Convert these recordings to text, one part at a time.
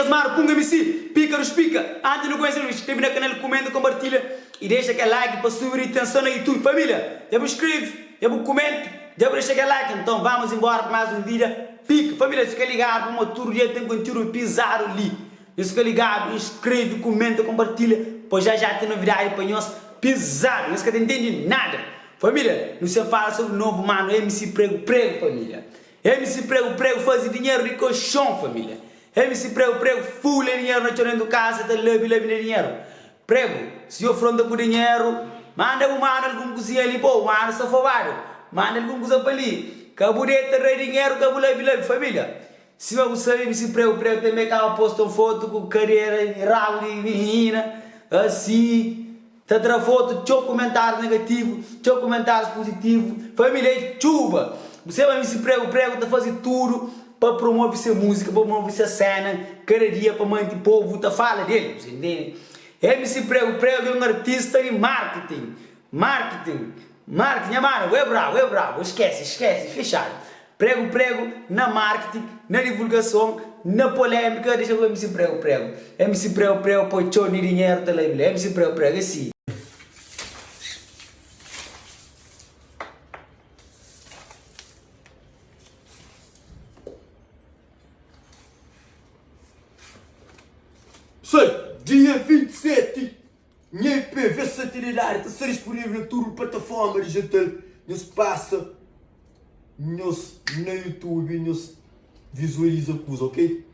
minhas manos, punga MC, pica nos pica. Antes não conhecer, inscreve no canal, comenta, compartilha e deixa aquele like para subir a atenção no YouTube. Família, já me inscreve, já me comenta, já me deixa aquele like. Então vamos embora para mais um vídeo. Pica, família, fica ligado, uma tour dia tem conteúdo pisado ali. Fica ligado, inscreve, comenta, compartilha, pois já tem novidade para nós pisado. Não entende nada. Família, não se fala sobre o novo mano, MC Prego, família. MC Prego, faz dinheiro de colchão, família. MC Prego, full dinheiro na chorando do casa, tá leve dinheiro. Prego, se eu fronta com dinheiro, manda algum cozinha ali, pô, manda safovado. Manda algum coisa para ali. Cabuleta, rei dinheiro, leve, família. Se você MC Prego, também que posta uma foto com carreira, rabo de menina, assim. Tá tirar foto, tchau comentário negativo, tchau comentários positivos. Família, chuba. Você vai MC Prego, tá fazendo tudo para promover essa música, para promover essa cena. Cada dia para manter o povo, tá fala dele, você entende? MC Prego é um artista de marketing, mano, é bravo, esquece, fechado. Prego, na marketing, na divulgação, na polêmica, deixa o MC Prego. MC Prego, põe tchau de dinheiro, tá lá, MC Prego, é assim. Dia 27, minha IPv satelitar está a ser disponível em todas as plataformas digitais. Não se passa, no YouTube, não se visualiza coisa, ok?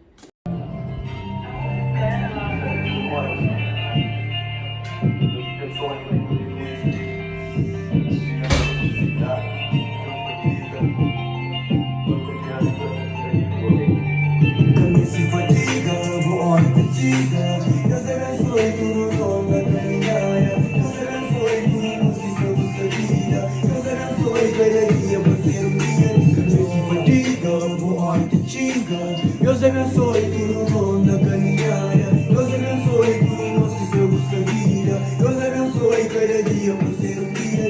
Deus abençoe tudo dom da caminhada. Deus abençoe tudo no sistema da sua vida. Deus abençoe cada dia para ser um dia. Não se fadiga, boa hora te xinga. Deus abençoe tudo dom da caminhada. Deus abençoe tudo no sistema da sua vida. Deus abençoe cada dia para ser um dia.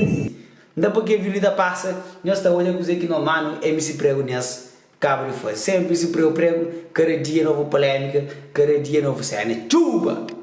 Ainda porque a vida passa, nós estamos a dizer que não, mano, MC Prego nessa. Cabra foi sempre esse prego, cada dia nova polêmica, cada dia nova cena. Chuba!